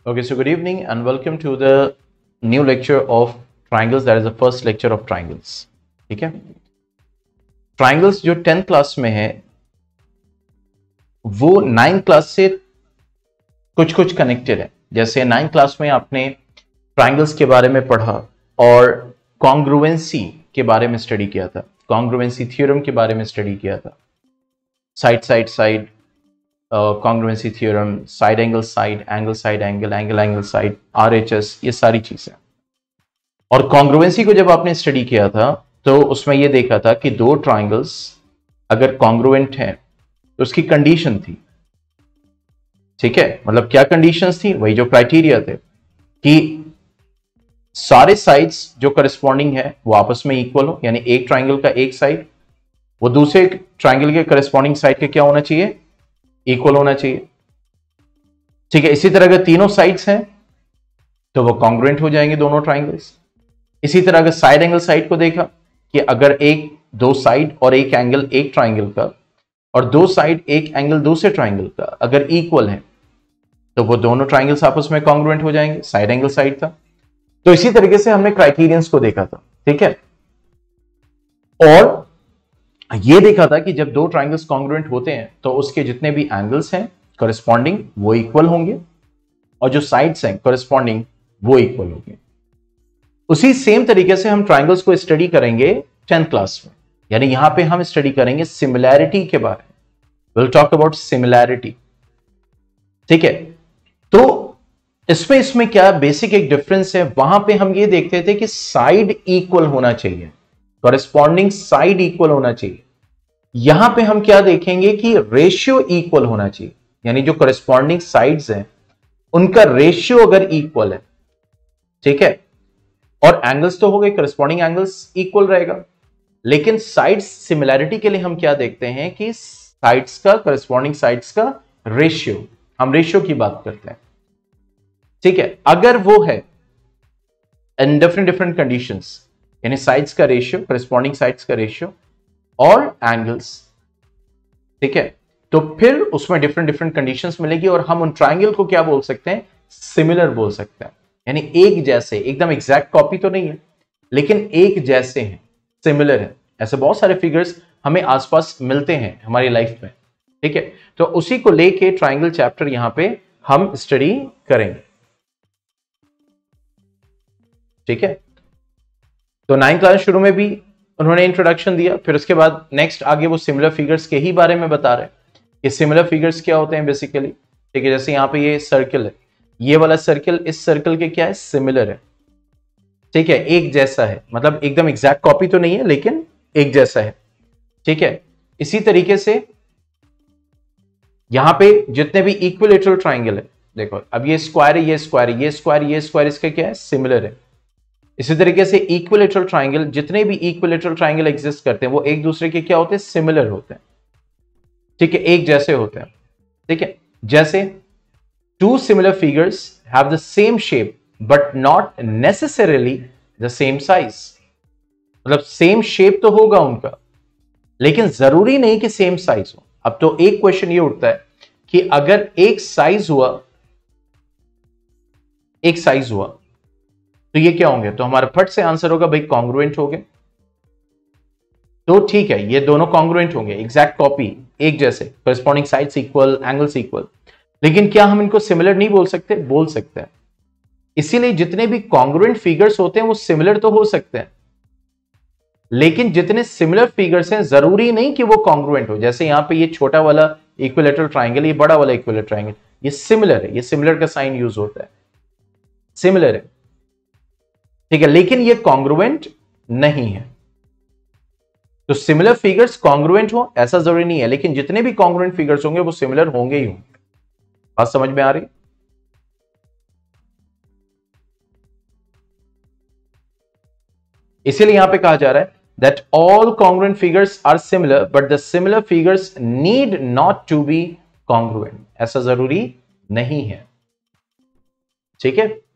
Okay, so good evening and welcome to the new lecture of triangles. That is the first lecture of triangles. ठीक है, triangles जो 10th class में है वो 9th class से कुछ कुछ कनेक्टेड है। जैसे 9th क्लास में आपने ट्राइंगल्स के बारे में पढ़ा और कॉन्ग्रुएंसी के बारे में स्टडी किया था, कॉन्ग्रुएंसी थ्योरम के बारे में स्टडी किया था, side side side congruency theorem, side angle side, angle side angle, angle angle side, RHS, ये सारी चीजें। और कॉन्ग्रुएंसी को जब आपने स्टडी किया था तो उसमें यह देखा था कि दो ट्राइंगल्स अगर कॉन्ग्रुएंट हैं तो उसकी कंडीशन थी। ठीक है, मतलब क्या कंडीशंस थी? वही जो क्राइटेरिया थे कि सारे साइड्स जो करस्पॉन्डिंग है वो आपस में इक्वल हो, यानी एक ट्राइंगल का एक साइड वो दूसरे ट्राइंगल के करस्पॉन्डिंग साइड के क्या होना चाहिए? इक्वल होना चाहिए। ठीक है, इसी तरह अगर तीनों साइड्स हैं तो वो कॉन्ग्रुएंट हो जाएंगे दोनों ट्राइंगल्स। इसी तरह अगर साइड एंगल साइड को देखा कि अगर दो साइड और एक एंगल एक ट्राइंगल का और दो साइड एक एंगल दूसरे ट्राइंगल का अगर इक्वल है तो वो दोनों ट्राइंगल्स आपस में कॉन्ग्रुएंट हो जाएंगे, साइड एंगल साइड था। तो इसी तरीके से हमने क्राइटेरियंस को देखा था। ठीक है, और ये देखा था कि जब दो ट्राइंगल्स कॉन्ग्रुएंट होते हैं तो उसके जितने भी एंगल्स हैं कॉरेस्पॉन्डिंग वो इक्वल होंगे और जो साइड्स हैं कॉरेस्पॉन्डिंग वो इक्वल होंगे। उसी सेम तरीके से हम ट्राइंगल्स को स्टडी करेंगे 10th क्लास में, यानी यहां पे हम स्टडी करेंगे सिमिलैरिटी के बारे में। Will talk about similarity. ठीक है, तो इसमें क्या बेसिक एक डिफरेंस है, वहां पे हम ये देखते थे कि साइड इक्वल होना चाहिए, कॉरेस्पॉन्डिंग साइड इक्वल होना चाहिए। यहां पे हम क्या देखेंगे कि रेशियो इक्वल होना चाहिए, यानी जो कॉरेस्पॉन्डिंग साइड्स हैं उनका रेशियो अगर इक्वल है, ठीक है, और एंगल्स तो हो गए, कॉरेस्पॉन्डिंग एंगल्स इक्वल रहेगा, लेकिन साइड्स सिमिलैरिटी के लिए हम क्या देखते हैं कि साइड्स का, कॉरेस्पॉन्डिंग साइड्स का रेशियो, हम रेशियो की बात करते हैं। ठीक है, अगर वो है इन डिफरेंट कंडीशंस, यानी साइड्स का रेशियो, कॉरेस्पॉन्डिंग साइड्स का रेशियो और एंगल्स, ठीक है, तो फिर उसमें डिफरेंट कंडीशंस मिलेगी और हम उन ट्राइंगल को क्या बोल सकते हैं? सिमिलर बोल सकते हैं, यानी एक जैसे, एकदम एग्जैक्ट कॉपी तो नहीं है लेकिन एक जैसे हैं, सिमिलर है। ऐसे बहुत सारे फिगर्स हमें आसपास मिलते हैं हमारी लाइफ में। ठीक है, तो उसी को लेके ट्राइंगल चैप्टर यहां पे हम स्टडी करेंगे। ठीक है, तो 9th क्लास शुरू में भी उन्होंने इंट्रोडक्शन दिया, फिर उसके बाद नेक्स्ट आगे वो सिमिलर फिगर्स के ही बारे में बता रहे हैं कि सिमिलर फिगर्स क्या होते हैं बेसिकली। ठीक है, जैसे यहाँ पे ये सर्कल है, ये वाला सर्कल इस सर्कल के क्या है? सिमिलर है। ठीक है, एक जैसा है, मतलब एकदम एग्जैक्ट कॉपी तो नहीं है लेकिन एक जैसा है। ठीक है, इसी तरीके से यहां पे जितने भी इक्विलेटरल ट्राइंगल है, देखो अब ये स्क्वायर है, ये स्क्वायर है, ये स्क्वायर, ये स्क्वायर, इसका क्या है? सिमिलर है। इसी तरीके से इक्विलेटरल ट्राइंगल, जितने भी इक्विलेटरल ट्राइंगल एग्जिस्ट करते हैं वो एक दूसरे के क्या होते हैं? सिमिलर होते हैं। ठीक है, एक जैसे होते हैं। ठीक है, जैसे two similar figures have the same shape but not necessarily the same size. मतलब सेम शेप तो होगा उनका लेकिन जरूरी नहीं कि सेम साइज हो। अब तो एक क्वेश्चन ये उठता है कि अगर एक साइज हुआ तो ये क्या होंगे? तो हमारा फट से आंसर होगा भाई कॉन्ग्रुएंट हो गए। तो ठीक है, ये दोनों कॉन्ग्रुएंट होंगे, एग्जैक्ट कॉपी, एक जैसे, corresponding sides equal, angles equal. लेकिन क्या हम इनको सिमिलर नहीं बोल सकते? बोल सकते हैं। इसीलिए जितने भी कॉन्ग्रुएंट फिगर्स होते हैं वो सिमिलर तो हो सकते हैं, लेकिन जितने सिमिलर फिगर्स हैं जरूरी नहीं कि वो कॉन्ग्रुएंट हो। जैसे यहां पे ये छोटा वाला इक्विलेटरल ट्राइंगल, ये बड़ा वाला इक्विलेटरल ट्राइंगल, ये सिमिलर है, ये सिमिलर का साइन यूज होता है, सिमिलर है। ठीक है, लेकिन ये कॉन्ग्रुएंट नहीं है। तो सिमिलर फिगर्स कॉन्ग्रुएंट हो ऐसा जरूरी नहीं है, लेकिन जितने भी कॉन्ग्रुएंट फिगर्स होंगे वो सिमिलर होंगे ही होंगे। बात समझ में आ रही? इसीलिए यहां पे कहा जा रहा है that all congruent figures are similar but the similar figures need not to be congruent। ऐसा जरूरी नहीं है। ठीक है,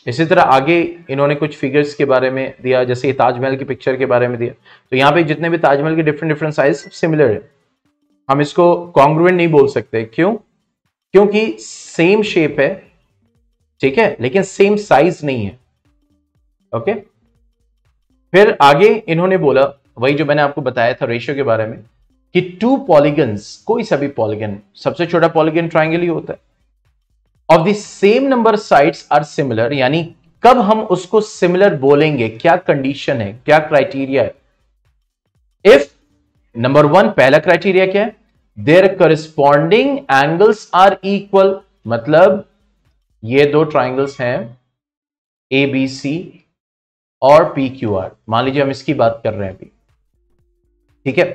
इसी तरह आगे इन्होंने कुछ फिगर्स के बारे में दिया, जैसे ताजमहल की पिक्चर के बारे में दिया। तो यहां पे जितने भी ताजमहल के डिफरेंट साइज सिमिलर है, हम इसको कॉन्ग्रुएंट नहीं बोल सकते। क्यों? क्योंकि सेम शेप है ठीक है, लेकिन सेम साइज नहीं है। ओके, फिर आगे इन्होंने बोला वही जो मैंने आपको बताया था रेशियो के बारे में कि टू पॉलीगन्स, कोई सा भी पॉलीगन, सबसे छोटा पॉलीगन ट्राइंगल ही होता है, of the same number sides are similar, यानी कब हम उसको सिमिलर बोलेंगे, क्या कंडीशन है, क्या क्राइटेरिया है। इफ नंबर वन, पहला क्राइटेरिया क्या है, there corresponding angles are equal, मतलब ये दो ट्राइंगल्स हैं ए बी सी और पी क्यू आर, मान लीजिए हम इसकी बात कर रहे हैं अभी, ठीक है।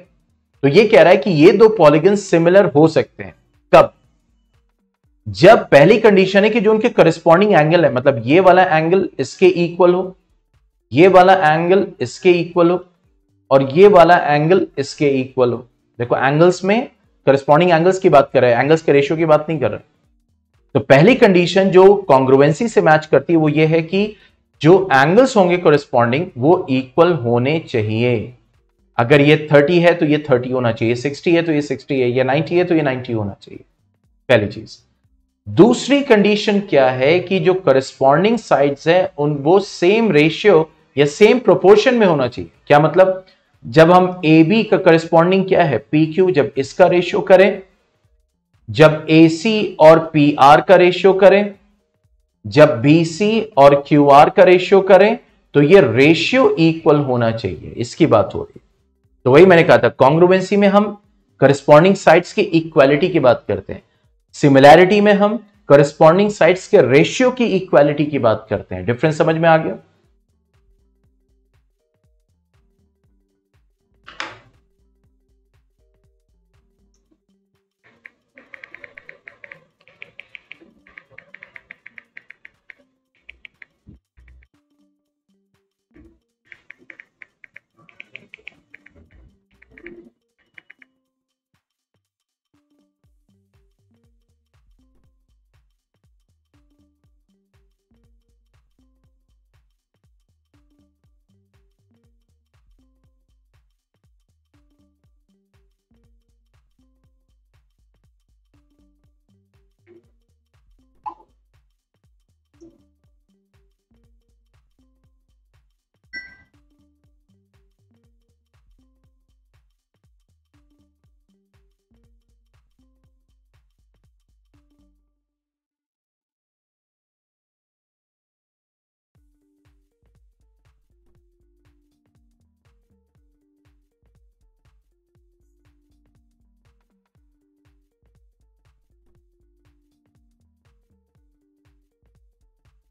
तो ये कह रहा है कि ये दो पॉलीगन सिमिलर हो सकते हैं कब, जब पहली कंडीशन है कि जो उनके करस्पॉन्डिंग एंगल है, मतलब ये वाला एंगल इसके इक्वल हो, ये वाला एंगल इसके इक्वल हो, और ये वाला एंगल इसके इक्वल हो। देखो एंगल्स में करस्पॉन्डिंग एंगल्स की बात कर रहे हैं, एंगल्स के रेशियो की बात नहीं कर रहे। तो पहली कंडीशन जो कॉन्ग्रुएंसी से मैच करती है वो ये है कि जो एंगल्स होंगे करस्पॉन्डिंग वो इक्वल होने चाहिए। अगर ये 30 है तो ये 30 होना चाहिए, 60 है तो ये 60 है, ये 90 है तो ये 90 होना चाहिए, पहली चीज। दूसरी कंडीशन क्या है कि जो करस्पॉन्डिंग साइड्स है उन वो सेम रेशियो या सेम प्रोपोर्शन में होना चाहिए। क्या मतलब, जब हम ए बी का करस्पॉन्डिंग क्या है पी क्यू, जब इसका रेशियो करें, जब ए सी और पी आर का रेशियो करें, जब बी सी और क्यू आर का रेशियो करें, तो ये रेशियो इक्वल होना चाहिए, इसकी बात हो रही है। तो वही मैंने कहा था, कॉन्ग्रुएंसी में हम करस्पॉन्डिंग साइड्स की इक्वालिटी की बात करते हैं, सिमिलैरिटी में हम करस्पॉन्डिंग साइड्स के रेशियो की इक्वालिटी की बात करते हैं। डिफरेंस समझ में आ गया?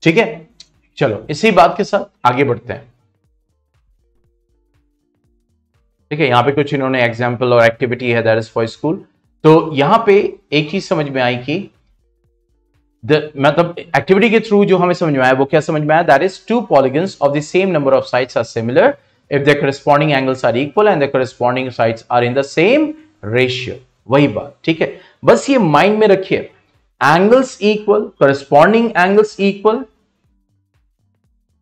ठीक है, चलो इसी बात के साथ आगे बढ़ते हैं। ठीक है, यहां पे कुछ इन्होंने एग्जाम्पल और एक्टिविटी है दैट इज फॉर स्कूल। तो यहां पे एक चीज समझ में आई कि मतलब एक्टिविटी के थ्रू जो हमें समझ में आया वो क्या समझ में आया, that is two polygons of the same number of sides are similar if the corresponding angles are equal and the corresponding sides are in the same ratio. वही बात, ठीक है, बस ये माइंड में रखिए, angles equal, corresponding angles equal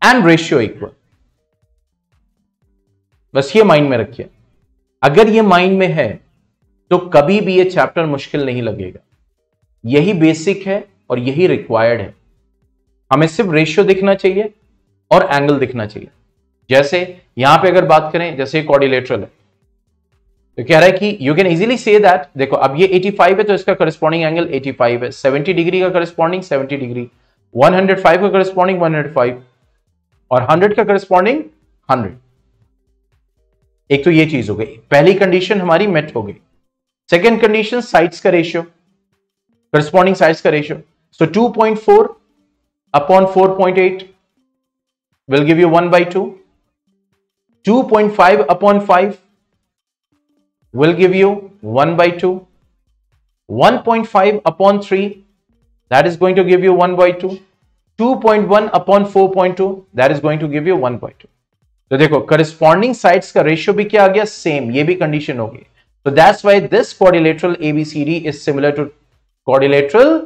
and ratio equal, बस ये माइंड में रखिए। अगर ये माइंड में है तो कभी भी ये चैप्टर मुश्किल नहीं लगेगा। यही बेसिक है और यही रिक्वायर्ड है। हमें सिर्फ रेशियो दिखना चाहिए और एंगल दिखना चाहिए। जैसे यहां पे अगर बात करें, जैसे क्वाड्रिलेटरल है तो कह रहा है कि you can easily say that, देखो अब ये 85 है तो इसका करस्पॉन्डिंग एंगल 85 है, 70 डिग्री का करस्पॉन्डिंग 70 डिग्री, 105 का करस्पॉन्डिंग 105 और 100 का करस्पॉन्डिंग 100। एक तो ये चीज हो गई, पहली कंडीशन हमारी मेट हो गई। सेकेंड कंडीशन साइड्स का रेशियो, करस्पॉन्डिंग साइड्स का ratio, so 2.4 upon 4.8 will give you 1/2, 2.5 upon 5 will give you 1/2, 1.5 upon 3 that is going to give you 1/2, 2.1 upon 4.2 that is going to give you 1/2। तो देखो corresponding sides का ratio भी क्या आ गया, same, ये भी कंडीशन होगी। तो that's why this quadrilateral ABCD is similar to quadrilateral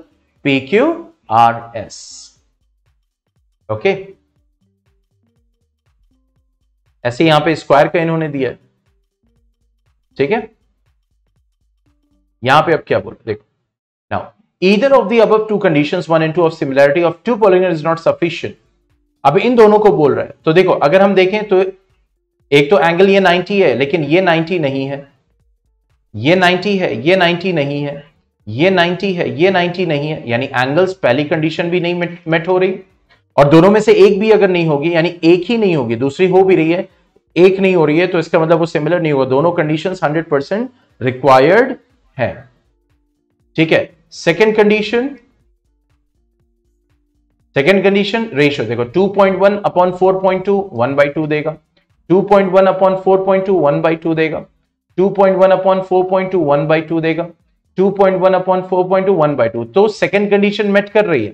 PQRS। Okay, ऐसे यहां पे स्क्वायर का इन्होंने दिया है, ठीक है। यहां पे अब क्या बोल, देखो now either of the above two conditions 1 and 2 of similarity of two polygon is not sufficient. अब इन दोनों को बोल रहा है, तो देखो अगर हम देखें तो एक तो एंगल ये 90 है, लेकिन ये 90 नहीं है, ये 90 है, ये 90 नहीं है, ये 90 है, ये 90 नहीं है, यानी एंगल्स पहली कंडीशन भी नहीं मेट हो रही, और दोनों में से एक भी अगर नहीं होगी, यानी एक ही नहीं होगी, दूसरी हो भी रही है, एक नहीं हो रही है, तो इसका मतलब वो सिमिलर नहीं होगा। दोनों कंडीशंस 100% रिक्वायर्ड है। ठीक है, सेकेंड कंडीशन रेशियो देखो, 2.1 अपॉन 4.2 1/2 देगा, 2.1 अपॉन 4.2 1/2 देगा, 2.1 अपॉन 4.2 1/2 देगा, 2.1 अपॉन 4.2 1/2। तो सेकेंड कंडीशन मेट कर रही है,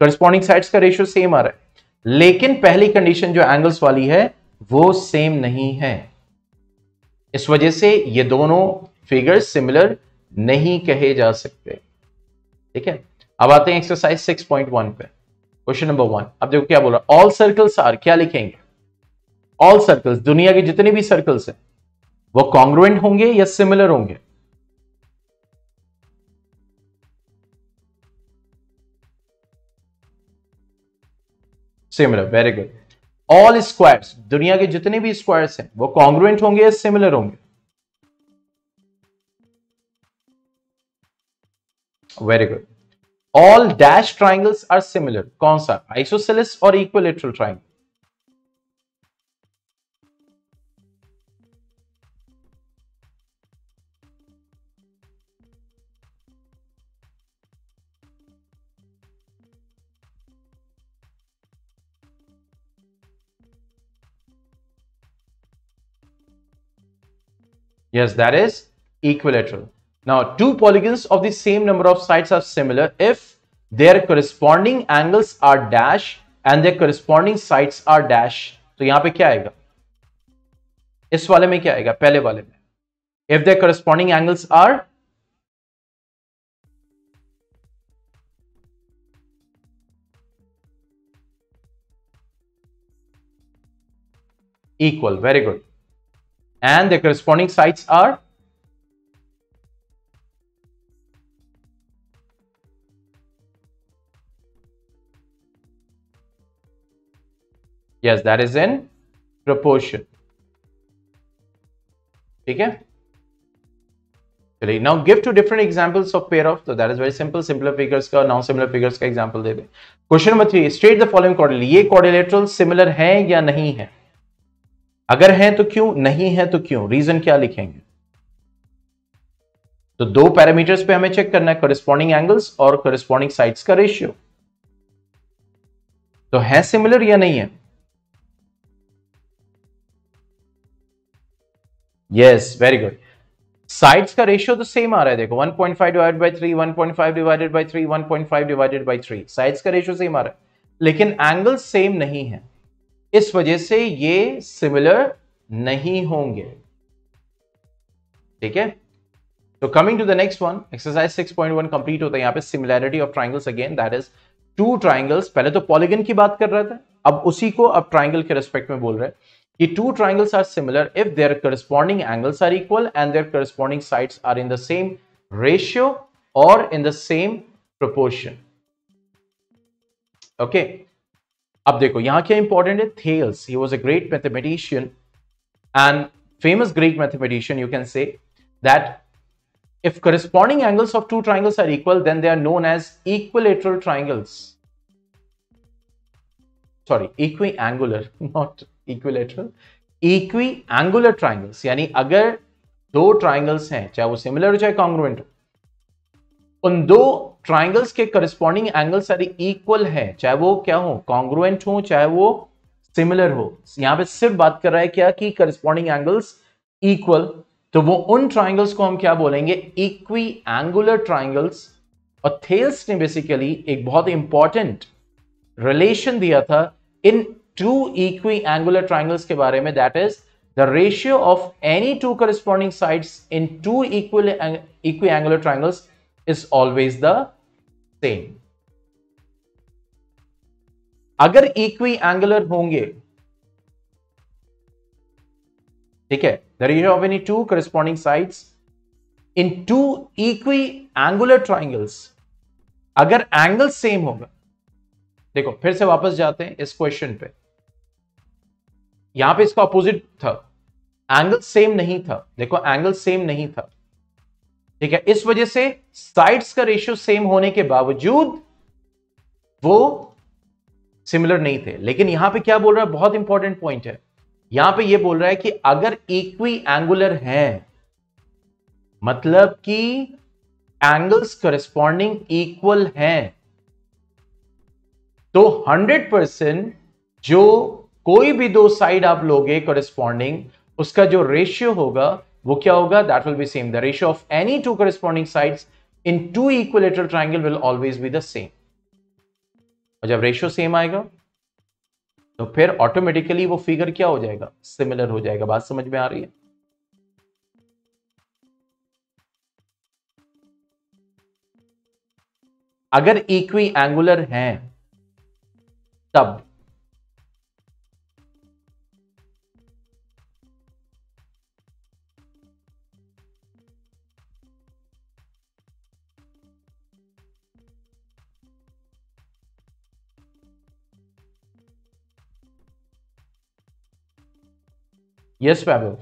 करस्पॉन्डिंग साइड्स का रेशियो सेम आ रहा है, लेकिन पहली कंडीशन जो एंगल्स वाली है वो सेम नहीं है। इस वजह से ये दोनों फिगर्स सिमिलर नहीं कहे जा सकते। ठीक है, अब आते हैं एक्सरसाइज 6.1 पे, क्वेश्चन नंबर 1। अब देखो क्या बोल रहा है, ऑल सर्कल्स आर, क्या लिखेंगे, ऑल सर्कल्स, दुनिया के जितने भी सर्कल्स हैं वो कॉन्ग्रुएंट होंगे या सिमिलर होंगे? Similar, very good. All squares, दुनिया के जितने भी स्क्वायर्स हैं वो कॉन्ग्रुएंट होंगे या सिमिलर होंगे? Very good. All dash triangles are similar, कौन सा, आइसोसेलेस और equilateral triangle? Yes, that is equilateral. Now, two polygons of the same number of sides are similar if their corresponding angles are dash and their corresponding sides are dash. तो यहां पे क्या आएगा, इस वाले में क्या आएगा, पहले वाले में, if their corresponding angles are equal, very good, and their corresponding sides are yes, that is in proportion. ठीक है, चलिए, now give two different examples of pair of, तो that is very simple, similar figures का, non similar figures का example दे दे। Question number 3, state the following coordinate, ये कोऑर्डिनेटरल सिमिलर है या नहीं है, अगर है तो क्यों, नहीं है तो क्यों, रीजन क्या लिखेंगे? तो दो पैरामीटर्स पे हमें चेक करना है, करस्पॉन्डिंग एंगल्स और करस्पॉन्डिंग साइड्स का रेशियो, तो है सिमिलर या नहीं है? Yes, very good. साइड्स का रेशियो तो सेम आ रहा है, देखो 1.5 divided by 3, 1.5 divided by 3, 1.5 divided by 3, sides का रेशियो सेम आ रहा है, लेकिन एंगल्स सेम नहीं है, इस वजह से ये सिमिलर नहीं होंगे। ठीक है, तो coming to the next one, exercise 6.1 complete होता है। यहां पे similarity of triangles again, that is two triangles, पहले तो पॉलीगन की बात कर रहा था, अब उसी को अब ट्राइंगल के रेस्पेक्ट में बोल रहे हैं कि two triangles are similar if their corresponding angles are equal and their corresponding sides are in the same ratio और in the same proportion. Okay, अब देखो यहां क्या इंपॉर्टेंट है, Thales, he was a great mathematician and famous Greek mathematician, you can say that if corresponding angles of two triangles are equal, then they are known as equilateral triangles. Sorry, equiangular, not equilateral, equiangular triangles, यानी अगर दो triangles हैं, चाहे वो similar हो चाहे congruent हो, उन दो ट्राइंगल्स के करस्पॉन्डिंग एंगल्स सारे इक्वल है, चाहे वो क्या हो, कॉन्ग्रुएंट हो चाहे वो सिमिलर हो। यहां पे सिर्फ बात कर रहा है क्या कि करस्पॉन्डिंग एंगल्स इक्वल, तो वो उन ट्राइंगल्स को हम क्या बोलेंगे, इक्वी एंगुलर ट्राइंगल्स। और थेल्स ने बेसिकली एक बहुत इंपॉर्टेंट रिलेशन दिया था in two equiangular triangles के बारे में, that is the ratio of any two corresponding sides in two equiangular triangles is always the same. अगर इक्वी एंगुलर होंगे, ठीक है, the ratio of any two corresponding sides in two equiangular triangles अगर angle same होगा, देखो फिर से वापस जाते हैं इस क्वेश्चन पे, यहां पे इसका ऑपोजिट था, एंगल सेम नहीं था, देखो एंगल सेम नहीं था, ठीक है, इस वजह से साइड्स का रेशियो सेम होने के बावजूद वो सिमिलर नहीं थे। लेकिन यहां पे क्या बोल रहा है, बहुत इंपॉर्टेंट पॉइंट है, यहां पे ये बोल रहा है कि अगर इक्वी एंगुलर है, मतलब कि एंगल्स करस्पॉन्डिंग इक्वल हैं, तो 100% जो कोई भी दो साइड आप लोगे करस्पॉन्डिंग, उसका जो रेशियो होगा वो क्या होगा, that will be same, the ratio of any two corresponding sides in two equilateral triangle will always be the same. और जब रेशियो सेम आएगा तो फिर ऑटोमेटिकली वो फिगर क्या हो जाएगा, सिमिलर हो जाएगा। बात समझ में आ रही है? अगर इक्वी एंगुलर हैं तब, यस वैभव,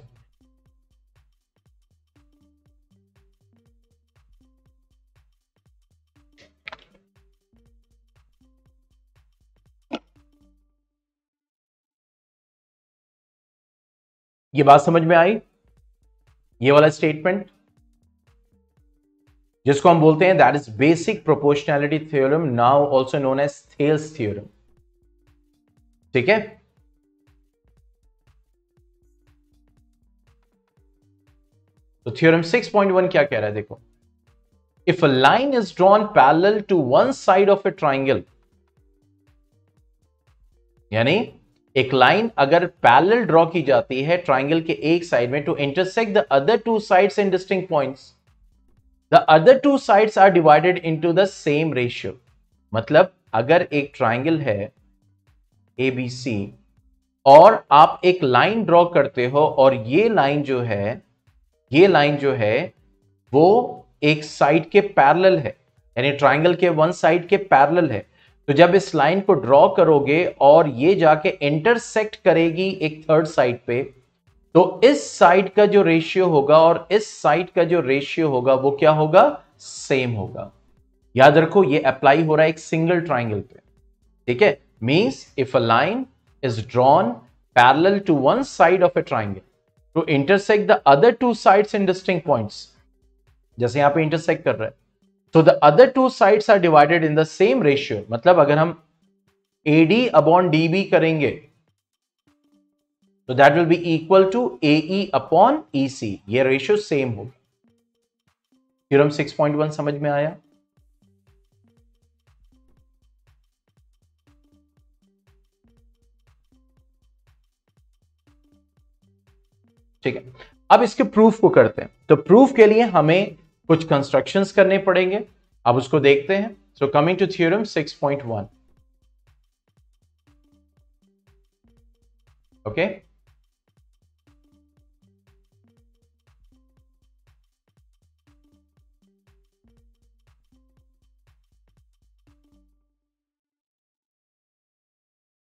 ये बात समझ में आई? ये वाला स्टेटमेंट जिसको हम बोलते हैं that is basic proportionality theorem, now also known as Thales theorem, ठीक है। तो थ्योरम 6.1 क्या कह रहा है, देखो, if a line is drawn parallel to one side of a triangle, यानी एक लाइन अगर पैरेलल ड्रॉ की जाती है ट्राइंगल के एक साइड में, to intersect the other two sides in distinct points, the other two sides are divided into the same ratio. मतलब अगर एक ट्राइंगल है ABC और आप एक लाइन ड्रॉ करते हो और ये लाइन जो है, ये लाइन जो है वो एक साइड के पैरेलल है, यानी ट्राइंगल के वन साइड के पैरेलल है, तो जब इस लाइन को ड्रॉ करोगे और ये जाके इंटरसेक्ट करेगी एक थर्ड साइड पे, तो इस साइड का जो रेशियो होगा और इस साइड का जो रेशियो होगा वो क्या होगा, सेम होगा। याद रखो ये अप्लाई हो रहा है एक सिंगल ट्राइंगल पे, ठीक है। Means if a line is drawn parallel to one side of a triangle to intersect the other two sides in distinct points, जैसे यहां पे इंटरसेक्ट कर रहा है, तो the other two sides are divided in the same ratio. मतलब अगर हम AD अपॉन DB करेंगे तो that will be equal to AE upon EC, ये रेशियो सेम होगा। थ्योरम 6.1 समझ में आया? ठीक है, अब इसके प्रूफ को करते हैं। तो प्रूफ के लिए हमें कुछ कंस्ट्रक्शंस करने पड़ेंगे, अब उसको देखते हैं। So coming to theorem 6.1, okay.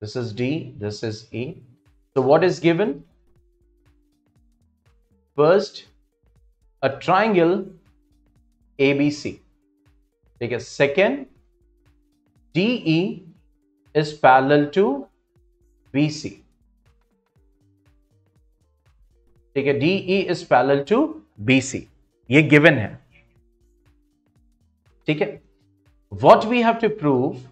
This is D, this is E. So what is given? First, a triangle ABC. ठीक है, second, DE is parallel to BC. ठीक है, DE is parallel to BC, ये given है, ठीक है। What we have to prove?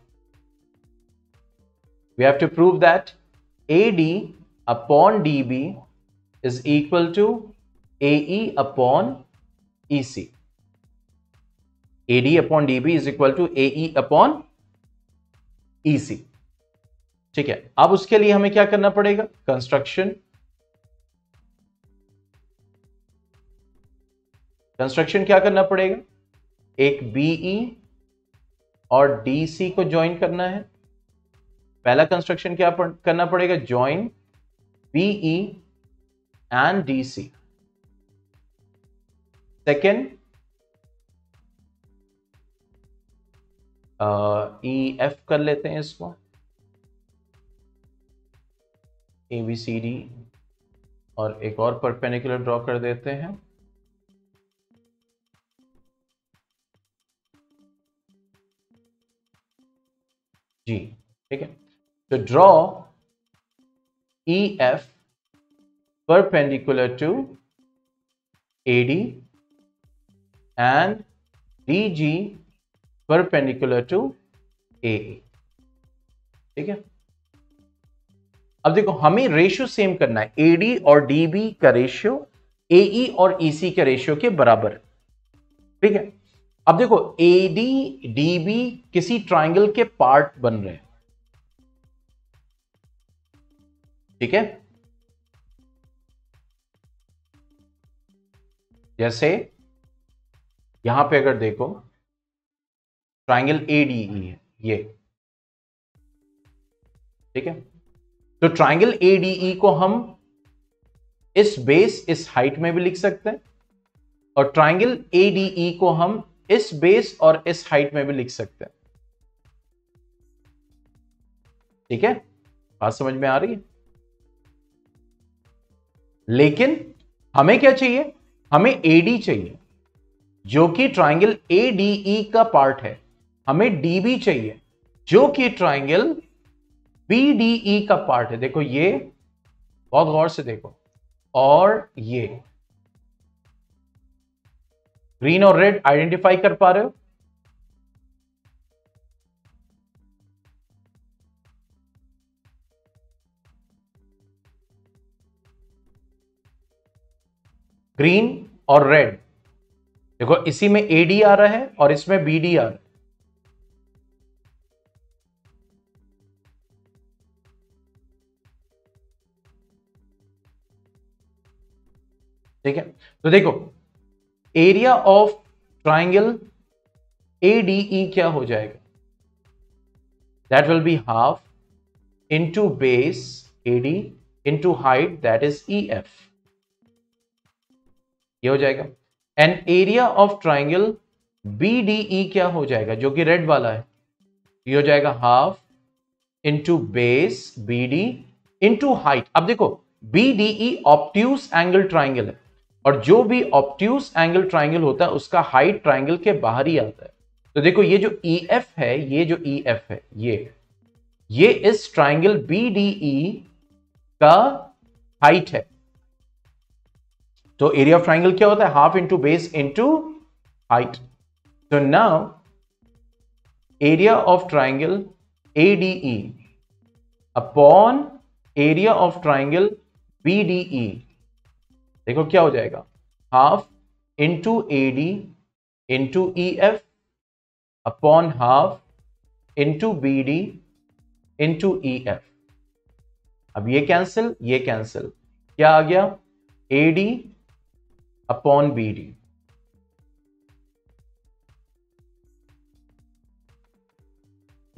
We have to prove that AD upon DB is equal to AE upon EC. AD upon DB is equal to AE upon EC. ठीक है, अब उसके लिए हमें क्या करना पड़ेगा, कंस्ट्रक्शन। कंस्ट्रक्शन क्या करना पड़ेगा, एक BE और DC को ज्वाइन करना है। पहला कंस्ट्रक्शन क्या करना पड़ेगा, join BE and DC। Second, E F कर लेते हैं इसको, ए बी सी डी, और एक और परपेंडिकुलर ड्रॉ कर देते हैं। जी ठीक है, तो draw E F perpendicular to A D and D G perpendicular to A. ठीक है, अब देखो हमें रेशियो सेम करना है, एडी और डीबी का रेशियो एई और ईसी के रेशियो के बराबर। ठीक है, अब देखो एडी डीबी किसी ट्राइंगल के पार्ट बन रहे हैं। ठीक है, जैसे यहां पे अगर देखो ट्राइंगल एडीई है ये। ठीक है, तो ट्राइंगल एडीई को हम इस बेस इस हाइट में भी लिख सकते हैं, और ट्राइंगल एडीई को हम इस बेस और इस हाइट में भी लिख सकते हैं। ठीक है, बात समझ में आ रही है? लेकिन हमें क्या चाहिए, हमें एडी चाहिए जो कि ट्राइंगल एडीई का पार्ट है, हमें डीबी चाहिए जो कि ट्राइंगल बीडीई का पार्ट है। देखो ये बहुत गौर से देखो, और ये ग्रीन और रेड आइडेंटिफाई कर पा रहे हो? ग्रीन और रेड, देखो इसी में एडी आ रहा है और इसमें बीडी आ रहा है। ठीक है, तो देखो एरिया ऑफ ट्राइंगल एडीई क्या हो जाएगा, that will be half into base AD into height that is E F, ये हो जाएगा। And area of triangle BDE क्या हो जाएगा, जो कि रेड वाला है, ये हो जाएगा half into base BD into height. अब देखो बीडीई ऑब्ट्यूज एंगल ट्राइंगल है, और जो भी ऑब्ट्यूज एंगल ट्राइंगल होता है उसका हाइट ट्राइंगल के बाहर ही आता है। तो देखो ये जो ई एफ है, ये जो ई एफ है, ये इस ट्राइंगल बीडीई का हाइट है। तो एरिया ऑफ ट्राइंगल क्या होता है, half into base into height. तो now area of triangle ADE upon area of triangle BDE, देखो क्या हो जाएगा, half into AD into E F upon half into BD into E F. अब ये कैंसिल, ये कैंसिल, क्या आ गया, AD upon BD.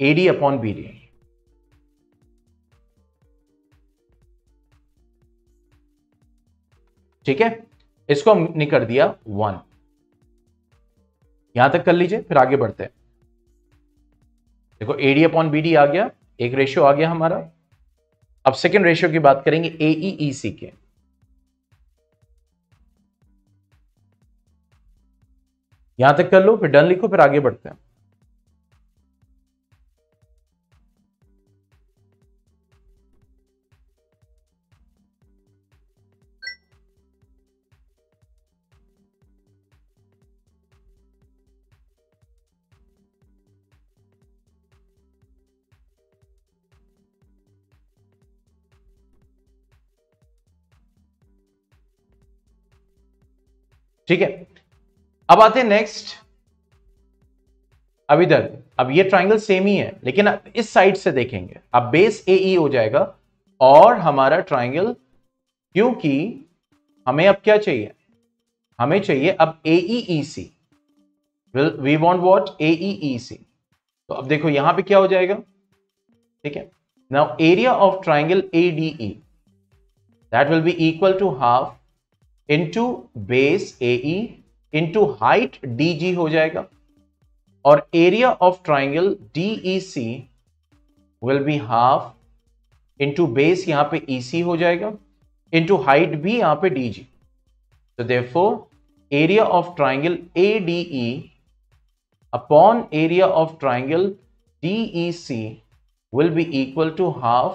AD upon BD, ठीक है, इसको हमने कर दिया 1। यहां तक कर लीजिए, फिर आगे बढ़ते हैं। देखो एडी अपॉन बीडी आ गया, एक रेशियो आ गया हमारा। अब सेकेंड रेशियो की बात करेंगे एईईसी के। यहां तक कर लो, फिर डन लिखो, फिर आगे बढ़ते हैं। ठीक है, अब आते हैं नेक्स्ट। अब इधर, अब ये ट्राइंगल सेम ही है, लेकिन अब इस साइड से देखेंगे। अब बेस एई हो जाएगा और हमारा ट्राइंगल, क्योंकि हमें अब क्या चाहिए, हमें चाहिए अब AE EC. We want what, AE EC. तो अब देखो यहां पे क्या हो जाएगा, ठीक है, now area of triangle ADE that will be equal to half into base AE into height DG हो जाएगा। और area of triangle DEC will be half into base, यहां पे EC हो जाएगा, इंटू हाइट भी यहां पे DG। तो therefore area of triangle ADE upon area of triangle DEC will be equal to half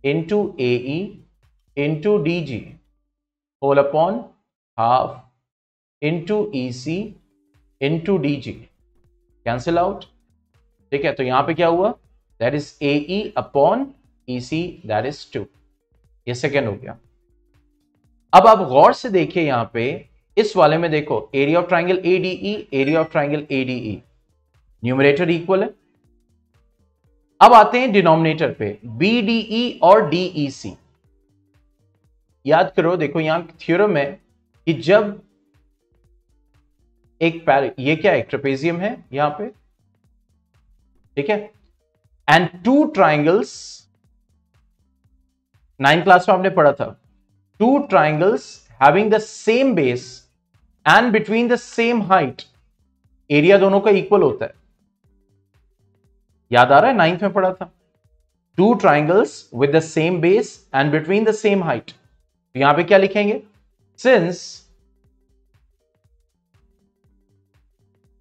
into AE into DG whole upon half into EC into DG, cancel out। ठीक है, तो यहां पे क्या हुआ, that is AE upon EC, that is 2। ये second हो गया। अब आप गौर से देखिए यहां पे इस वाले में देखो, area of triangle ADE, area of triangle ADE, numerator equal है। अब आते हैं डिनोमिनेटर पे, BDE और DEC। याद करो, देखो यहां थ्योरम है कि जब एक ये क्या है, ट्रेपेजियम है यहां पे, ठीक है, and two triangles, 9th class में आपने पढ़ा था, two triangles having the same base and between the same height, area दोनों का इक्वल होता है। याद आ रहा है, 9th में पढ़ा था, two triangles with the same base and between the same height. तो यहां पे क्या लिखेंगे, सिंस,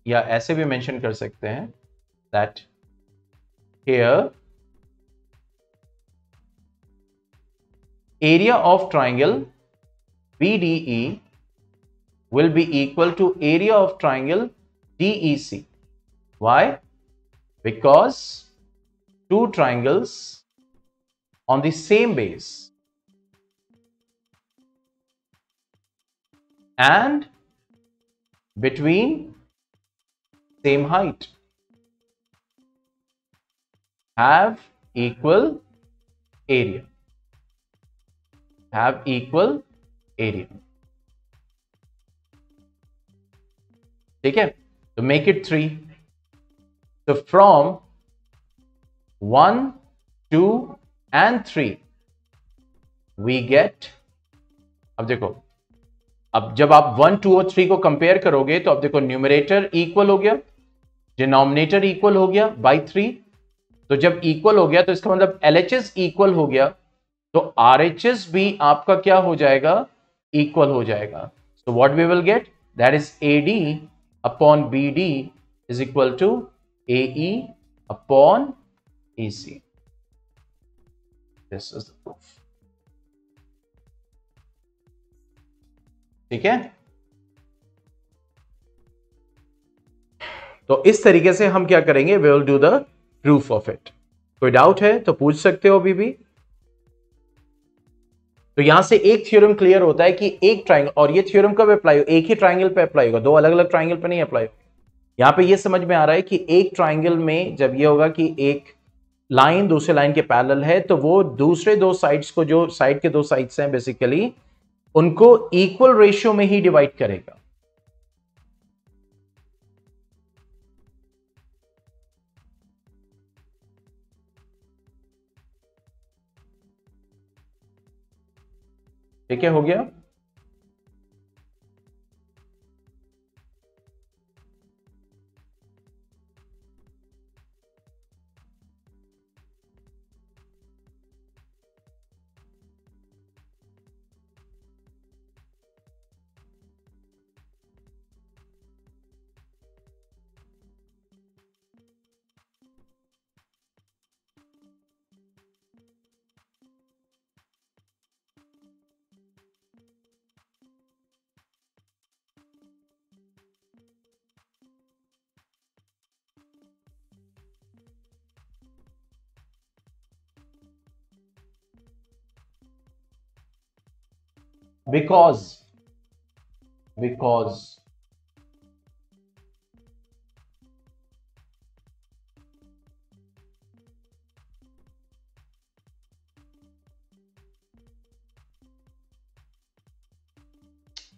या ऐसे भी मेंशन कर सकते हैं that here area of triangle BDE will be equal to area of triangle DEC. Why? Because two triangles on the same base and between same height have equal area, have equal area। ठीक है, तो make it 3। So from 1, 2 and 3 we get, अब देखो, अब जब आप 1, 2 और 3 को कंपेयर करोगे तो अब देखो न्यूमरेटर इक्वल हो गया, डिनोमिनेटर इक्वल हो गया बाई 3। तो जब इक्वल हो गया तो इसका मतलब LHS इक्वल हो गया, तो RHS भी आपका क्या हो जाएगा, इक्वल हो जाएगा। So what we will get, that is AD upon BD is equal to AE upon EC. This is the proof. ठीक है, तो इस तरीके से हम क्या करेंगे, we will do the proof of it। कोई डाउट है तो पूछ सकते हो अभी भी। तो यहां से एक थ्योरम क्लियर होता है कि एक ट्राइंगल, और ये थ्योरम कब अप्लाई हो, एक ही ट्राइंगल पे अप्लाई होगा, दो अलग अलग ट्राइंगल पे नहीं अप्लाई होगा। यहां पे ये समझ में आ रहा है कि एक ट्राइंगल में जब ये होगा कि एक लाइन दूसरे लाइन के पैरेलल है, तो वो दूसरे दो साइड्स को, जो साइड के दो साइड्स हैं बेसिकली, उनको इक्वल रेशियो में ही डिवाइड करेगा। ठीक है, हो गया। because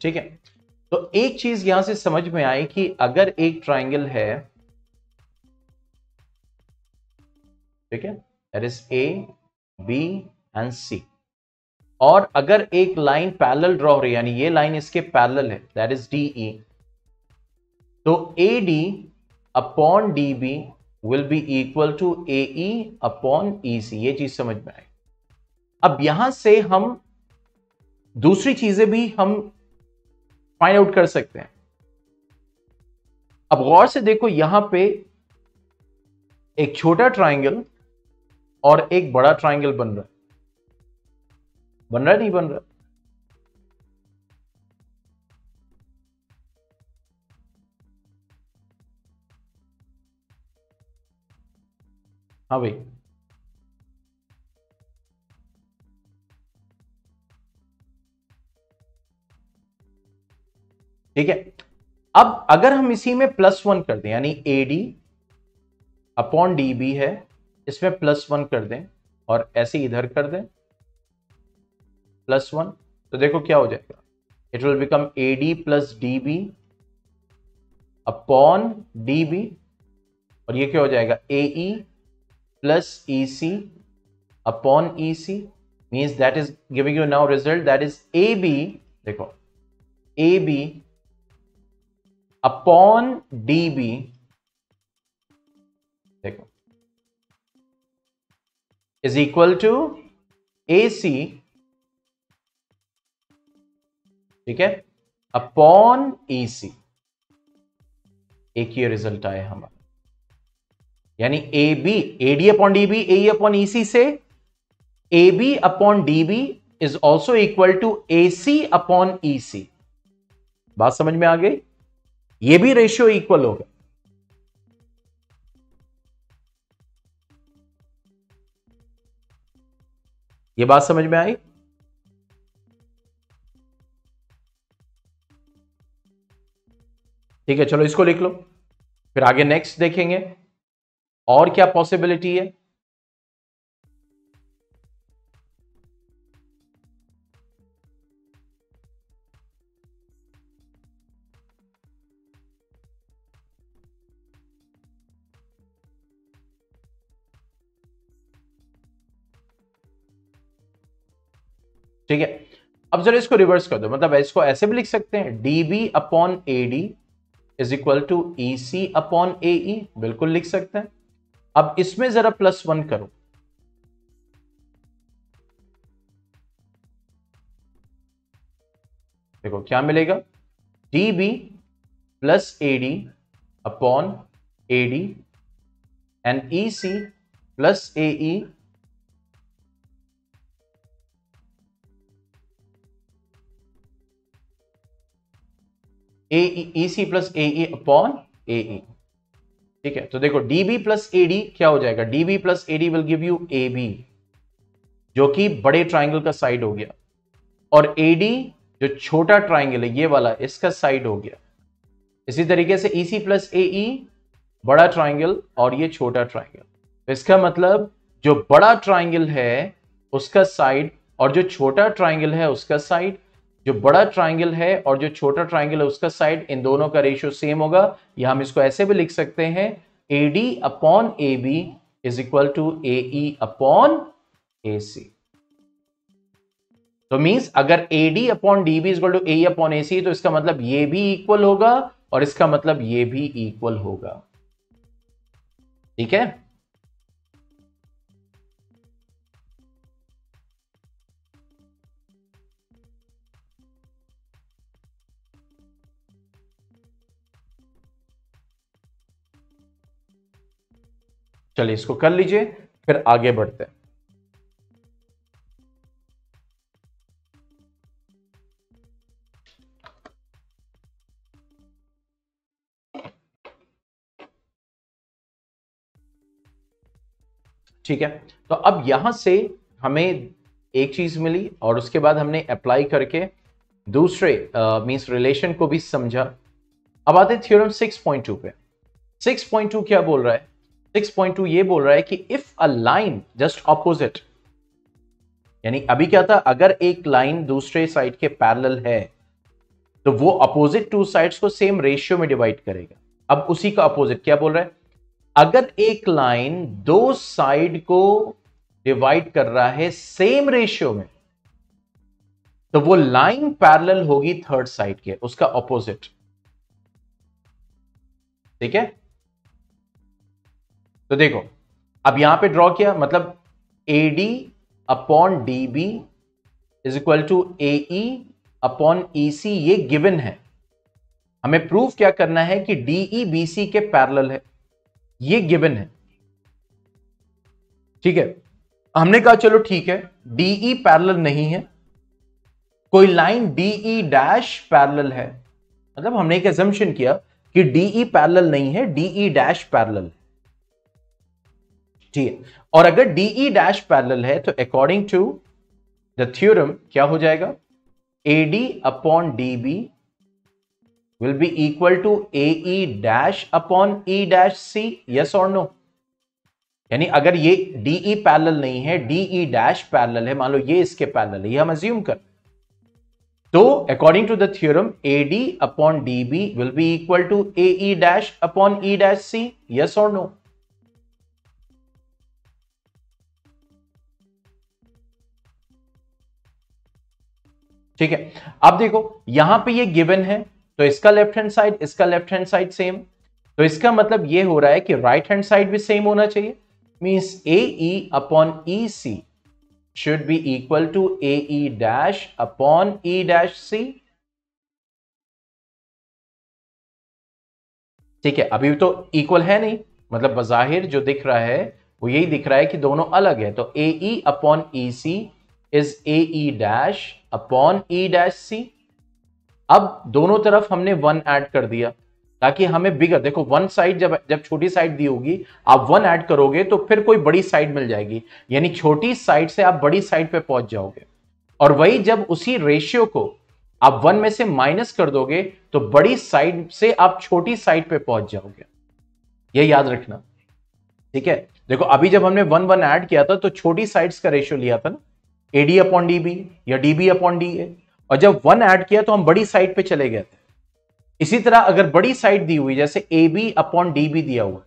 ठीक है, तो एक चीज यहां से समझ में आई कि अगर एक ट्राइंगल है, ठीक है, that is A, B and C, और अगर एक लाइन पैरेलल ड्रॉ हो रही है, यानी ये लाइन इसके पैरेलल है, दैट इज DE, तो AD upon D B will be equal to A E upon E C. ये चीज समझ में आई। अब यहां से हम दूसरी चीजें भी हम फाइंड आउट कर सकते हैं। अब गौर से देखो, यहां पे एक छोटा ट्राइंगल और एक बड़ा ट्राइंगल बन रहा है। बन रहा है नहीं बन रहा? हाँ भाई, ठीक है। अब अगर हम इसी में +1 कर दें, यानी A D upon D B है, इसमें +1 कर दें और ऐसे इधर कर दें +1, तो देखो क्या हो जाएगा। It will become A D plus D B upon D B, और ये क्या हो जाएगा, A E plus E C upon E C. Means that is giving you now result that is A B, देखो A B upon D B, देखो is equal to A C, ठीक है, upon E सी। एक ये result आया हमारा, यानी A B, A D upon D B, A upon E C से A B upon D B is also equal to A C upon E C. बात समझ में आ गई? ये भी रेशियो इक्वल होगा। ये बात समझ में आई? ठीक है, चलो इसको लिख लो, फिर आगे नेक्स्ट देखेंगे और क्या पॉसिबिलिटी है। ठीक है, अब जरा इसको रिवर्स कर दो, मतलब इसको ऐसे भी लिख सकते हैं, D B upon A D is equal to E C upon A E, बिल्कुल लिख सकते हैं। अब इसमें जरा +1 करो, देखो क्या मिलेगा, D B plus A D upon A D and E C plus A E A C plus A E upon A E. ठीक है, तो देखो डीबी प्लस ए डी क्या हो जाएगा, DB plus A D will give you A B, जो कि बड़े ट्राइंगल का साइड हो गया, और ए डी जो छोटा ट्राइंगल है ये वाला, इसका साइड हो गया। इसी तरीके से ई सी प्लस ए ई बड़ा ट्राइंगल और ये छोटा ट्राइंगल, तो इसका मतलब जो बड़ा ट्राइंगल है उसका साइड और जो छोटा ट्राइंगल है उसका साइड, जो बड़ा ट्राइंगल है और जो छोटा ट्राइंगल है उसका साइड, इन दोनों का रेशियो सेम होगा। या हम इसको ऐसे भी लिख सकते हैं, A D upon A B is equal to A E upon A C. तो मींस अगर A D upon D B is equal to A upon A C, तो इसका मतलब ये भी इक्वल होगा और इसका मतलब ये भी इक्वल होगा। ठीक है, चलिए इसको कर लीजिए, फिर आगे बढ़ते हैं। ठीक है, तो अब यहां से हमें एक चीज मिली और उसके बाद हमने अप्लाई करके दूसरे मींस रिलेशन को भी समझा। अब आते हैं थ्योरम 6.2 पे। 6.2 क्या बोल रहा है? 6.2 ये बोल रहा है कि if a line just opposite, यानी अभी क्या था, अगर एक लाइन दूसरे साइड के पैरेलल है तो वो अपोजिट टू साइड्स को सेम रेशियो में डिवाइड करेगा। अब उसी का अपोजिट क्या बोल रहा है, अगर एक लाइन दो साइड को डिवाइड कर रहा है सेम रेशियो में, तो वो लाइन पैरेलल होगी थर्ड साइड के, उसका ऑपोजिट। ठीक है, तो देखो अब यहां पे ड्रॉ किया, मतलब AD upon DB is equal to AE upon EC, ये गिवन है। हमें प्रूफ क्या करना है कि DE BC के पैरेलल है, ये गिवन है। ठीक है, हमने कहा चलो ठीक है, DE पैरेलल नहीं है, कोई लाइन DE डैश पैरेलल है, मतलब हमने एक assumption किया कि DE पैरेलल नहीं है, DE डैश पैरेलल है। ठीक है, और अगर DE डैश पैरेलल है तो अकॉर्डिंग टू द थ्योरम क्या हो जाएगा, AD upon DB will be equal to AE dash upon E dash C, yes और नो। यानी अगर ये DE पैरेलल नहीं है, DE डैश पैरेलल है, मान लो ये इसके पैरेलल है, ये हम अज्यूम कर, तो according to the theorem AD upon DB will be equal to AE dash upon E dash C, yes और नो। ठीक है, अब देखो यहां पे ये गिवन है, तो इसका लेफ्ट हैंड साइड, इसका लेफ्ट हैंड साइड सेम, तो इसका मतलब ये हो रहा है कि राइट हैंड साइड भी सेम होना चाहिए, means AE upon EC should be equal to AE dash upon E dash C। ठीक है, अभी तो इक्वल है नहीं, मतलब बजाहिर जो दिख रहा है वो यही दिख रहा है कि दोनों अलग है, तो AE upon EC is AE dash upon E dash C। अब दोनों तरफ हमने वन ऐड कर दिया ताकि हमें बिगर, देखो वन साइड जब जब छोटी साइड दी होगी आप वन ऐड करोगे तो फिर कोई बड़ी साइड मिल जाएगी, यानी छोटी साइड से आप बड़ी साइड पे पहुंच जाओगे। और वही जब उसी रेशियो को आप वन में से माइनस कर दोगे तो बड़ी साइड से आप छोटी साइड पे पहुंच जाओगे, ये याद रखना। ठीक है, देखो अभी जब हमने वन वन ऐड किया था तो छोटी साइड्स का रेशियो लिया था ना, AD अपॉन DB या DB अपॉन DA, और जब वन ऐड किया तो हम बड़ी साइड पे चले गए थे। इसी तरह अगर बड़ी साइड दी हुई, जैसे AB अपॉन DB दिया हुआ,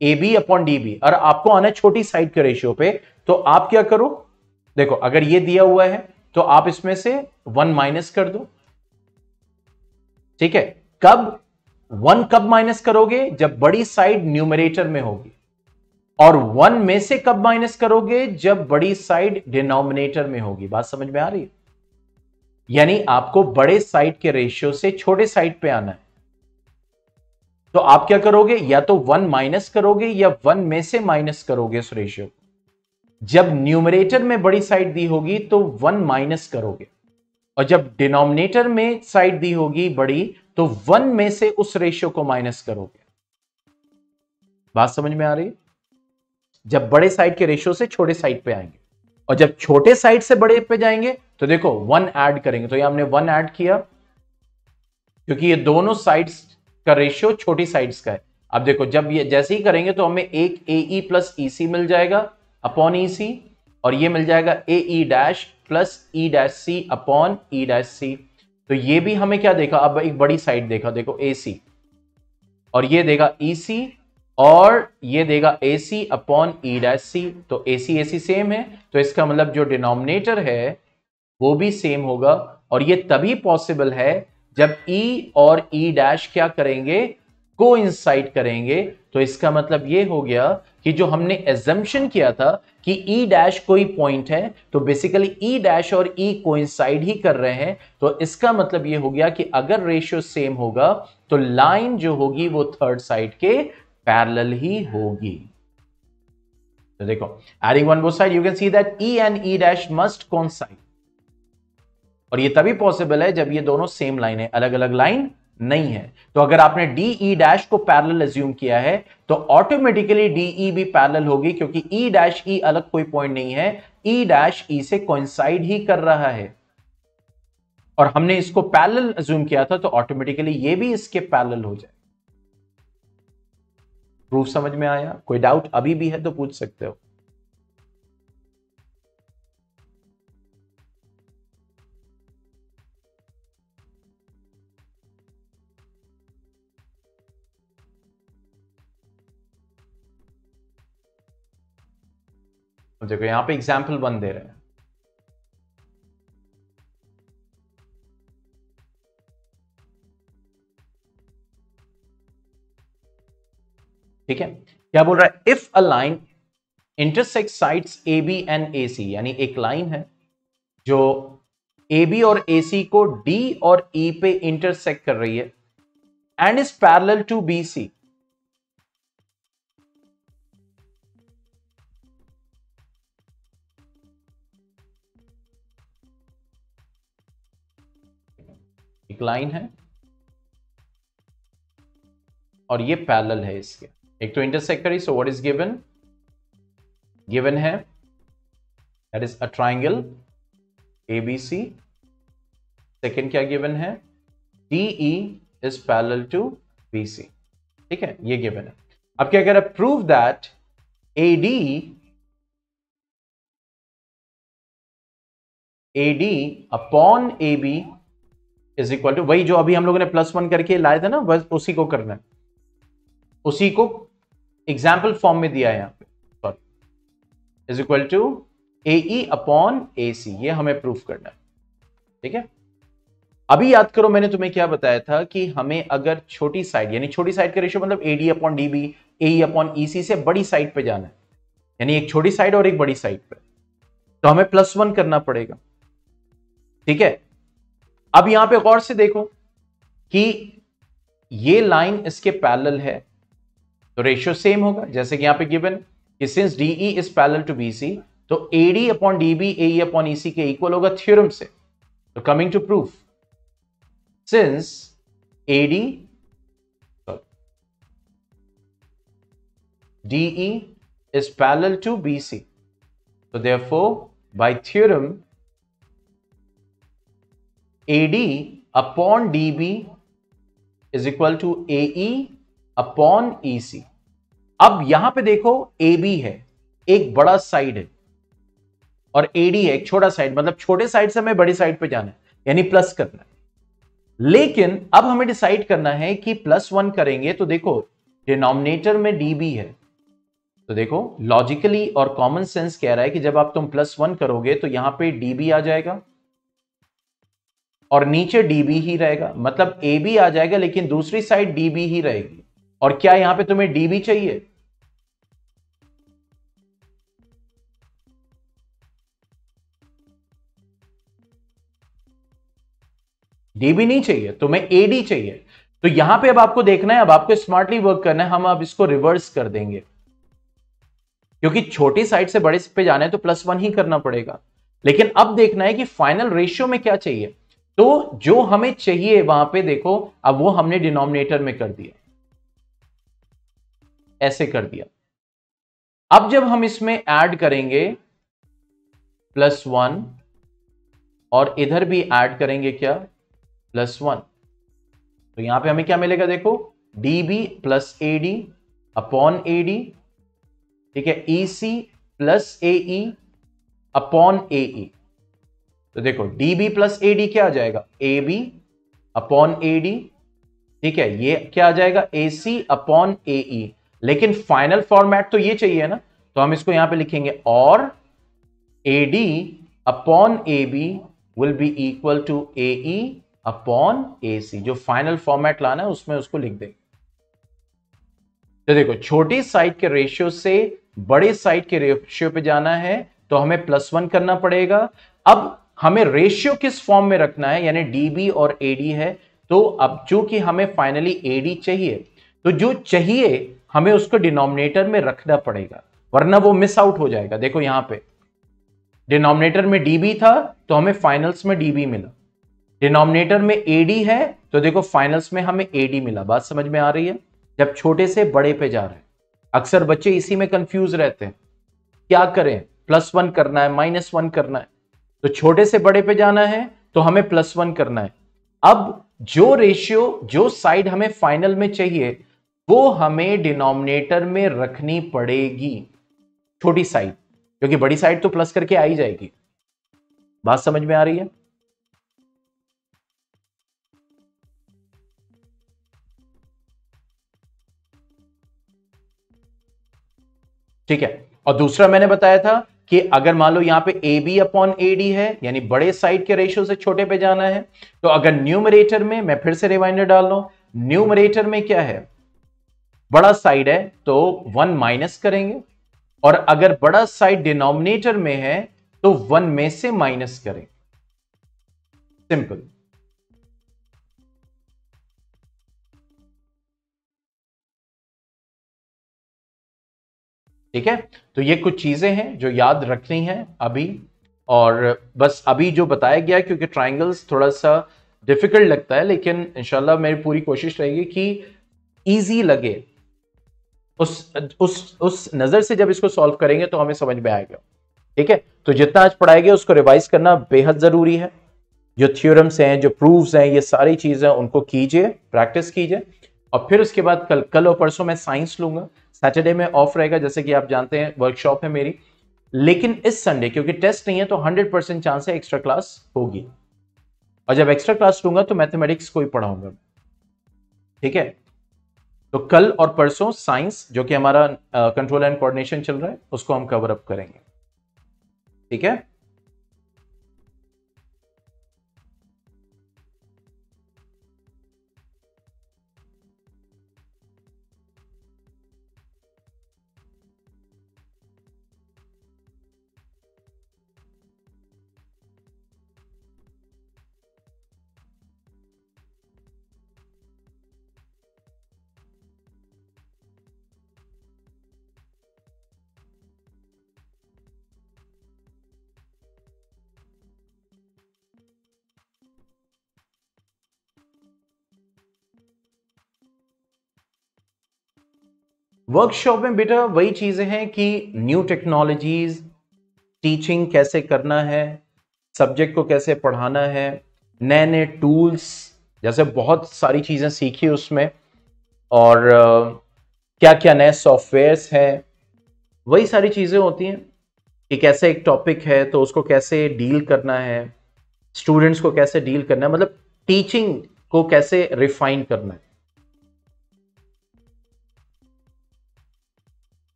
AB अपॉन DB, और आपको आना है छोटी साइड के रेशियो पे, तो आप क्या करो, देखो अगर ये दिया हुआ है तो आप इसमें से वन माइनस कर दो। ठीक है, कब वन कब माइनस करोगे, जब बड़ी साइड न्यूमरेटर में होगी, और वन में से कब माइनस करोगे, जब बड़ी साइड डिनोमिनेटर में होगी। बात समझ में आ रही है, यानी आपको बड़े साइड के रेशियो से छोटे साइड पे आना है, तो आप क्या करोगे, या तो वन माइनस करोगे या वन में से माइनस करोगे उस रेशियो को। जब न्यूमरेटर में बड़ी साइड दी होगी तो वन माइनस करोगे, और जब डिनोमिनेटर में साइड दी होगी बड़ी तो वन में से उस रेशियो को माइनस करोगे। बात समझ में आ रही है, जब बड़े साइड के रेशियो से छोटे साइड पे आएंगे, और जब छोटे साइड से बड़े पे जाएंगे तो देखो वन ऐड करेंगे, तो ये हमने वन ऐड किया क्योंकि ये दोनों साइड्स का रेशियो छोटी साइड्स का है। अब देखो जब ये जैसे ही करेंगे तो हमें एक AE प्लस EC मिल जाएगा अपॉन EC, और ये मिल जाएगा AE dash plus E dash C upon E dash C। तो ये भी हमें क्या देखा, अब एक बड़ी साइड देखा, देखो AC, और ये देगा EC, और ये देगा AC upon E dash C। तो AC AC सेम है, तो इसका मतलब जो डिनोमिनेटर है वो भी सेम होगा, और ये तभी पॉसिबल है जब E और E डैश क्या करेंगे, कोइंसाइड करेंगे। तो इसका मतलब ये हो गया कि जो हमने एजम्पशन किया था कि E डैश कोई पॉइंट है, तो बेसिकली E डैश और E कोइंसाइड ही कर रहे हैं, तो इसका मतलब ये हो गया कि अगर रेशियो सेम होगा तो लाइन जो होगी वो थर्ड साइड के पैरेलल ही होगी। तो देखो adding one both side you can see that E and E dash must coincide, और ये तभी पॉसिबल है जब ये दोनों सेम लाइन है, अलग अलग लाइन नहीं है। तो अगर आपने DE डैश को पैरेलल अज्यूम किया है तो ऑटोमेटिकली DE भी पैरेलल होगी, क्योंकि E डैश E अलग कोई पॉइंट नहीं है, E डैश E से कोइंसाइड ही कर रहा है, और हमने इसको पैरेलल अज्यूम किया था, तो ऑटोमेटिकली ये भी इसके पैरेलल हो जाए। प्रूफ समझ में आया? कोई डाउट अभी भी है तो पूछ सकते हो। देखो यहां पे एग्जाम्पल वन दे रहे हैं, ठीक है, क्या बोल रहा है, if a line intersect sides A B and A C, यानी एक लाइन है जो ए बी और ए सी को डी और ई पे इंटरसेक्ट कर रही है and is parallel to B C, एक लाइन है और ये पैरेलल है इसके, एक तो इंटरसेक्ट करी, so what is given, given है that is a triangle ABC, second क्या गिवन है, DE is parallel to BC, ठीक है, ये गिवन है। अब क्या कह रहा है, prove that AD upon AB is equal to, वही जो अभी हम लोगों ने +1 करके लाए थे ना, बस उसी को करना है, उसी को एग्जाम्पल फॉर्म में दिया है यहां पे, sorry, is equal to AE upon AC, ये हमें प्रूफ करना है, ठीक है। अभी याद करो मैंने तुम्हें क्या बताया था कि हमें अगर छोटी साइड, यानी छोटी साइड का रेशियो मतलब AD upon DB, AE upon EC से बड़ी साइड पे जाना है, यानी एक छोटी साइड और एक बड़ी साइड पे, तो हमें +1 करना पड़ेगा, ठीक है। अब यहां पे गौर से देखो कि ये लाइन इसके पैरेलल है, तो रेशियो सेम होगा, जैसे कि यहां पे गिवन कि since DE is parallel to BC, तो AD upon DB AE upon EC के इक्वल होगा थ्योरम से। तो coming to proof, since AD DE is parallel to BC, so therefore by theorem AD upon DB is equal to AE upon EC। अब यहां पे देखो AB है, एक बड़ा साइड है, और AD है एक छोटा साइड, मतलब छोटे साइड से हमें बड़ी साइड पे जाना है, यानी प्लस करना है। लेकिन अब हमें डिसाइड करना है कि +1 करेंगे तो देखो डिनोमिनेटर में DB है, तो देखो लॉजिकली और कॉमन सेंस कह रहा है कि जब आप तुम +1 करोगे तो यहां पे DB आ जाएगा और नीचे DB ही रहेगा, मतलब AB आ जाएगा लेकिन दूसरी साइड DB ही रहेगी। और क्या यहां पे तुम्हें DB चाहिए, DB नहीं चाहिए, तुम्हें AD चाहिए। तो यहां पे अब आपको देखना है, अब आपको स्मार्टली वर्क करना है, हम अब इसको रिवर्स कर देंगे, क्योंकि छोटी साइड से बड़े पे जाना है तो +1 ही करना पड़ेगा। लेकिन अब देखना है कि फाइनल रेशियो में क्या चाहिए, तो जो हमें चाहिए वहां पे देखो, अब वो हमने डिनोमिनेटर में कर दिया, ऐसे कर दिया। अब जब हम इसमें ऐड करेंगे +1 और इधर भी ऐड करेंगे क्या +1, तो यहां पे हमें क्या मिलेगा, देखो DB plus AD upon AD, ठीक है, EC plus AE upon AE। तो देखो DB प्लस AD क्या आ जाएगा, AB अपॉन AD, ठीक है, ये क्या आ जाएगा AC अपॉन AE। लेकिन फाइनल फॉर्मेट तो ये चाहिए ना, तो हम इसको यहां पे लिखेंगे, और AD upon AB will be equal to AE upon AC। जो फाइनल फॉर्मेट लाना है उसमें उसको लिख देंगे। तो देखो छोटी साइड के रेशियो से बड़े साइड के रेशियो पे जाना है तो हमें +1 करना पड़ेगा। अब हमें रेशियो किस फॉर्म में रखना है, यानी DB और AD है, तो अब चूंकि हमें फाइनली AD चाहिए, तो जो चाहिए हमें उसको डिनोमिनेटर में रखना पड़ेगा, वरना वो मिस आउट हो जाएगा। देखो यहां पे डिनोमिनेटर में DB था तो हमें फाइनल्स में DB मिला, डिनोमिनेटर में AD है तो देखो फाइनल्स में हमें AD मिला। बात समझ में आ रही है, जब छोटे से बड़े पे जा रहे हैं। अक्सर बच्चे इसी में कंफ्यूज रहते हैं, क्या करें, +1 करना है -1 करना है, तो छोटे से बड़े पे जाना है तो हमें +1 करना है। अब जो रेशियो, जो साइड हमें फाइनल में चाहिए वो हमें डिनोमिनेटर में रखनी पड़ेगी, छोटी साइड, क्योंकि बड़ी साइड तो प्लस करके आ ही जाएगी। बात समझ में आ रही है? ठीक है। और दूसरा मैंने बताया था कि अगर मान लो यहां पे AB अपॉन AD है, यानी बड़े साइड के रेशियो से छोटे पे जाना है, तो अगर न्यूमरेटर में, मैं फिर से रिमाइंडर डाल रहा हूं, न्यूमरेटर में क्या है, बड़ा साइड है तो 1 माइनस करेंगे, और अगर बड़ा साइड डिनोमिनेटर में है तो 1 में से माइनस करेंगे। सिंपल। ठीक है, तो ये कुछ चीजें हैं जो याद रखनी है अभी। और बस अभी जो बताया गया, क्योंकि ट्राइंगल्स थोड़ा सा डिफिकल्ट लगता है, लेकिन इंशाल्लाह मेरी पूरी कोशिश रहेगी कि इजी लगे। उस नजर से जब इसको सॉल्व करेंगे तो हमें समझ में आएगा। ठीक है, तो जितना आज पढ़ाया गया उसको रिवाइज करना बेहद जरूरी है। जो थ्योरम्स हैं, जो प्रूफ्स हैं, ये सारी चीजें उनको कीजिए, प्रैक्टिस कीजिए। और फिर उसके बाद कल और परसों मैं साइंस लूंगा। सैटरडे में ऑफ रहेगा, जैसे कि आप जानते हैं वर्कशॉप है मेरी। लेकिन इस संडे क्योंकि टेस्ट नहीं है तो 100% चांस है एक्स्ट्रा क्लास होगी। और जब एक्स्ट्रा क्लास लूंगा तो मैथमेटिक्स को ही पढ़ाऊंगा। ठीक है, तो कल और परसों साइंस, जो कि हमारा कंट्रोल एंड कोऑर्डिनेशन चल रहा है, उसको हम कवर अप करेंगे। ठीक है, वर्कशॉप में बेटा वही चीजें हैं कि न्यू टेक्नोलॉजीज, टीचिंग कैसे करना है, सब्जेक्ट को कैसे पढ़ाना है, नए नए टूल्स, जैसे बहुत सारी चीजें सीखी उसमें। और क्या क्या नए सॉफ्टवेयर्स हैं, वही सारी चीजें होती हैं कि कैसे एक टॉपिक है तो उसको कैसे डील करना है, स्टूडेंट्स को कैसे डील करना है, मतलब टीचिंग को कैसे रिफाइन करना है।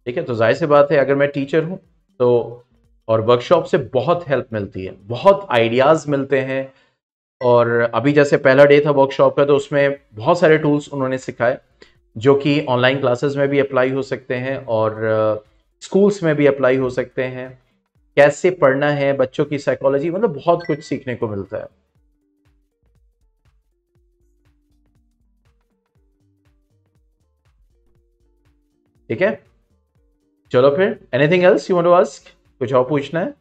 ठीक है, तो जाहिर सी बात है अगर मैं टीचर हूं तो, और वर्कशॉप से बहुत हेल्प मिलती है, बहुत आइडियाज मिलते हैं। और अभी जैसे पहला डे था वर्कशॉप का, तो उसमें बहुत सारे टूल्स उन्होंने सिखाए जो कि ऑनलाइन क्लासेस में भी अप्लाई हो सकते हैं और स्कूल्स में भी अप्लाई हो सकते हैं। कैसे पढ़ना है, बच्चों की साइकोलॉजी, मतलब बहुत कुछ सीखने को मिलता है। ठीक है, चलो फिर, anything else you want to ask, कुछ और पूछना है?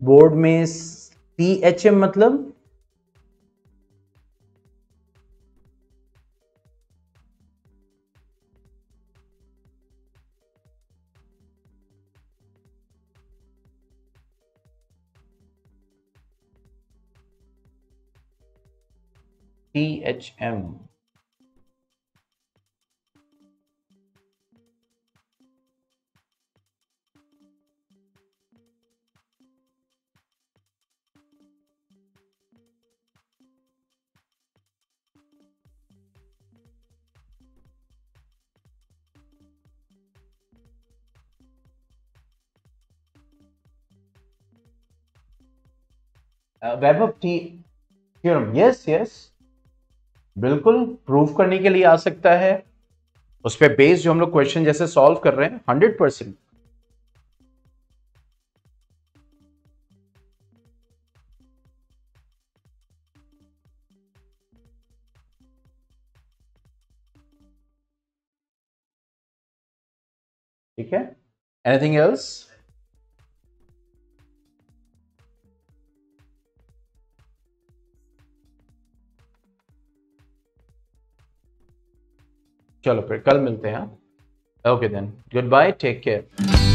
बोर्ड में CHM मतलब? CHM web of theorem, yes yes, बिल्कुल प्रूफ करने के लिए आ सकता है। उस पे बेस्ड जो हम लोग क्वेश्चन जैसे सॉल्व कर रहे हैं, 100%। ठीक है, एनीथिंग एल्स? चलो फिर कल मिलते हैं। Okay then, good bye, take care.